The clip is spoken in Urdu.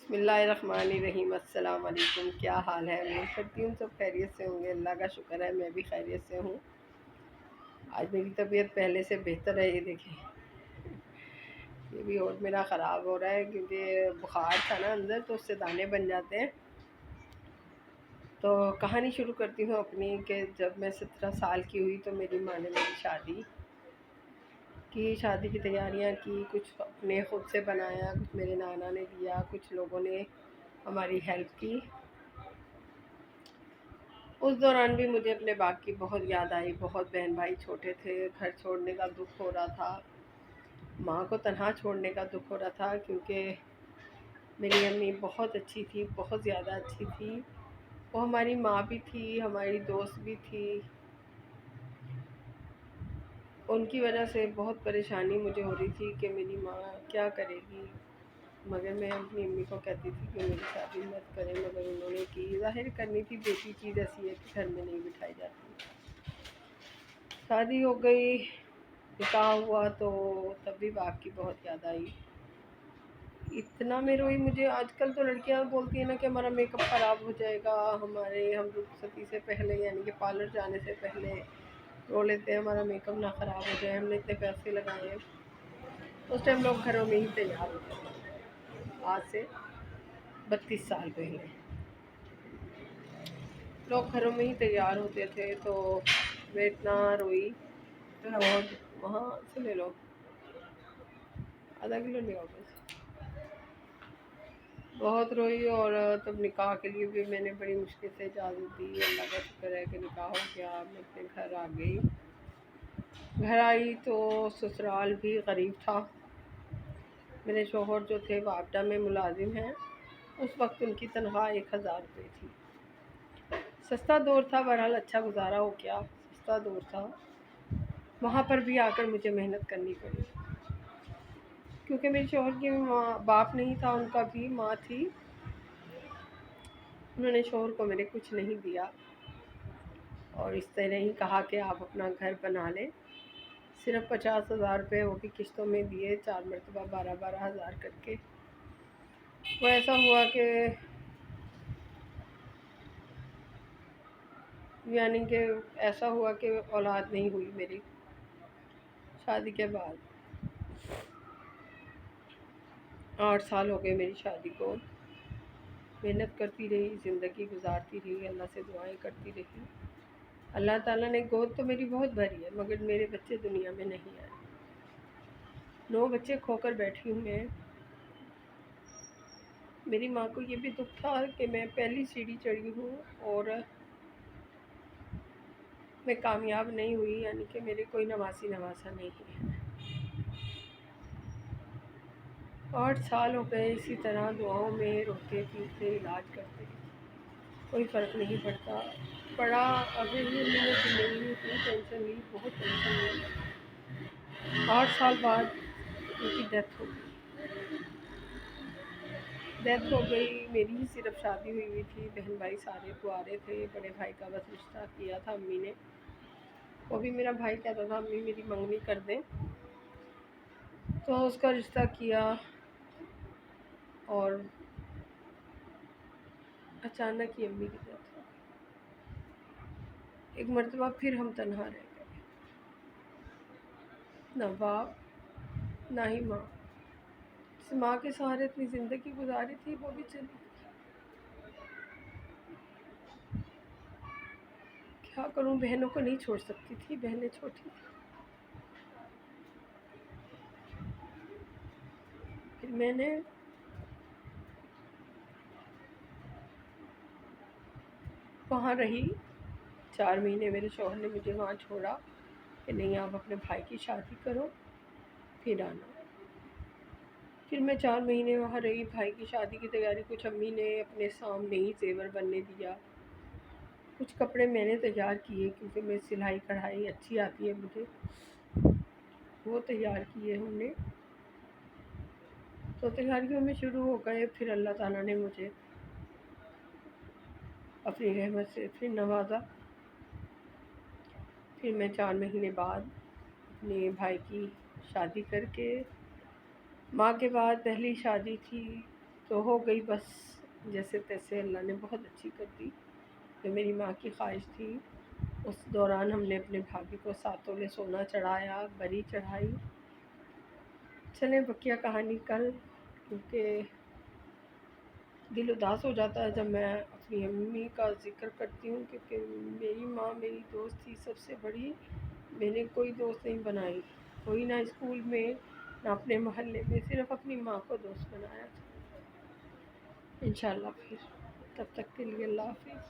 بسم اللہ الرحمن الرحیم۔ السلام علیکم، کیا حال ہے؟ امید کرتی ہوں سب خیریت سے ہوں گے۔ اللہ کا شکر ہے میں بھی خیریت سے ہوں۔ آج میری طبیعت پہلے سے بہتر ہے۔ یہ دیکھیں، یہ بھی اور میرا خراب ہو رہا ہے کیونکہ بخار تھا نا اندر، تو اس سے دانے بن جاتے ہیں۔ تو کہانی شروع کرتی ہوں اپنی کہ جب میں 17 سال کی ہوئی تو میری ماں نے میری شادی کی تیاریاں کی، کچھ اپنے خود سے بنایا، کچھ میرے نانا نے دیا، کچھ لوگوں نے ہماری ہیلپ کی۔ اس دوران بھی مجھے اپنے باپ کی بہت یاد آئی۔ بہت بہن بھائی چھوٹے تھے، گھر چھوڑنے کا دکھ ہو رہا تھا، ماں کو تنہا چھوڑنے کا دکھ ہو رہا تھا، کیونکہ میری امی بہت اچھی تھی، بہت زیادہ اچھی تھی۔ وہ ہماری ماں بھی تھی، ہماری دوست بھی تھی۔ ان کی وجہ سے بہت پریشانی مجھے ہو رہی تھی کہ میری ماں کیا کرے گی، مگر میں اپنی امی کو کہتی تھی کہ میری شادی مت کریں، مگر انہوں نے کی۔ ظاہر کرنی تھی، بیٹی چیز ایسی ہے کہ گھر میں نہیں بٹھائی جاتی۔ شادی ہو گئی، نکاح ہوا، تو تب بھی باپ کی بہت یاد آئی۔ اتنا میں روئی۔ مجھے آج کل تو لڑکیاں بولتی ہیں نا کہ ہمارا میک اپ خراب ہو جائے گا، ہم رخصتی سے پہلے یعنی کہ پارلر جانے سے پہلے رو لیتے ہیں ہمارا میک اپ نہ خراب ہو جائے، ہم نے اتنے پیسے لگائے ہیں۔ اس ٹائم لوگ گھروں میں ہی تیار ہوتے تھے۔ آج سے 32 سال پہلے لوگ گھروں میں ہی تیار ہوتے تھے، تو میں اتنا روئی۔ بہت، وہاں سے لے لو، آدھا کلو لے آؤ بس۔ بہت روئی، اور تب نکاح کے لیے بھی میں نے بڑی مشکل سے اجازت دی۔ اللہ کا شکر ہے کہ نکاح ہو گیا، میں اپنے گھر آ گئی۔ گھر آئی تو سسرال بھی غریب تھا۔ میرے شوہر جو تھے وہ آبٹا میں ملازم ہیں۔ اس وقت ان کی تنخواہ 1000 روپے تھی۔ سستا دور تھا، بہرحال اچھا گزارا ہو گیا۔ سستا دور تھا، وہاں پر بھی آ کر مجھے محنت کرنی پڑی، کیونکہ میرے شوہر کی باپ نہیں تھا، ان کا بھی ماں تھی۔ انہوں نے شوہر کو میرے کچھ نہیں دیا، اور اس طرح ہی کہا کہ آپ اپنا گھر بنا لیں۔ صرف 50,000 روپے وہ بھی قسطوں میں دیے، 4 مرتبہ 12,000 کر کے۔ وہ ایسا ہوا کہ اولاد نہیں ہوئی میری شادی کے بعد۔ 8 سال ہو گئے میری شادی کو۔ محنت کرتی رہی، زندگی گزارتی رہی، اللہ سے دعائیں کرتی رہی۔ اللہ تعالیٰ نے گود تو میری بہت بھری ہے، مگر میرے بچے دنیا میں نہیں آئے۔ 9 بچے کھو کر بیٹھی ہوں میں۔ میری ماں کو یہ بھی دکھ تھا کہ میں پہلی سیڑھی چڑھی ہوں اور میں کامیاب نہیں ہوئی، یعنی کہ میرے کوئی نواسی نواسا نہیں ہے۔ 8 سال ہو گئے اسی طرح دعاؤں میں روتے پیٹتے علاج کرتے، کوئی فرق نہیں پڑا۔ اگر یہ میں نے زندگی اتنی ٹینشن لی، بہت ٹینشن لی۔ 8 سال بعد ان کی ڈیتھ ہو گئی۔ میری ہی صرف شادی ہوئی تھی، بہن بھائی سارے کنوارے تھے۔ بڑے بھائی کا بس رشتہ کیا تھا امی نے، وہ بھی میرا بھائی کہتا تھا امی میری منگنی کر دیں، تو اس کا رشتہ کیا، اور اچانک ہی امی کی ڈیتھ ہو گئی۔ ایک مرتبہ پھر ہم تنہا رہ گئے، نہ باپ نہ ہی ماں۔ جس ماں کے سہارے اتنی زندگی گزاری تھی، وہ بھی چلی گئی۔ کیا کروں، بہنوں کو نہیں چھوڑ سکتی تھی، بہنیں چھوٹی تھیں۔ پھر میں نے وہاں رہی 4 مہینے۔ میرے شوہر نے مجھے وہاں چھوڑا کہ نہیں، آپ اپنے بھائی کی شادی کرو پھر آنا۔ پھر میں 4 مہینے وہاں رہی، بھائی کی شادی کی تیاری۔ کچھ امی نے اپنے سامنے ہی زیور بننے دیا، کچھ کپڑے میں نے تیار کیے، کیونکہ میں سلائی کڑھائی اچھی آتی ہے مجھے، وہ تیار کیے ہم نے۔ تو تیاریوں میں شروع ہو گئے۔ پھر اللہ تعالیٰ نے مجھے اپنی رحمت سے پھر نوازا۔ پھر میں 4 مہینے بعد اپنے بھائی کی شادی کر کے، ماں کے بعد پہلی شادی تھی، تو ہو گئی بس جیسے تیسے، اللہ نے بہت اچھی کر دی. جو میری ماں کی خواہش تھی اس دوران ہم نے اپنے بھابھی کو 7 تولے سونا چڑھایا، بری چڑھائی. چلیں بقیہ کہانی کل، کیونکہ دل اداس ہو جاتا ہے جب میں اپنی امی کا ذکر کرتی ہوں، کیونکہ میری ماں میری دوست تھی سب سے بڑی. میں نے کوئی دوست نہیں بنائی، کوئی نہ اسکول میں نہ اپنے محلے میں، صرف اپنی ماں کو دوست بنایا تھا. انشاءاللہ پھر، تب تک کے لیے اللہ حافظ.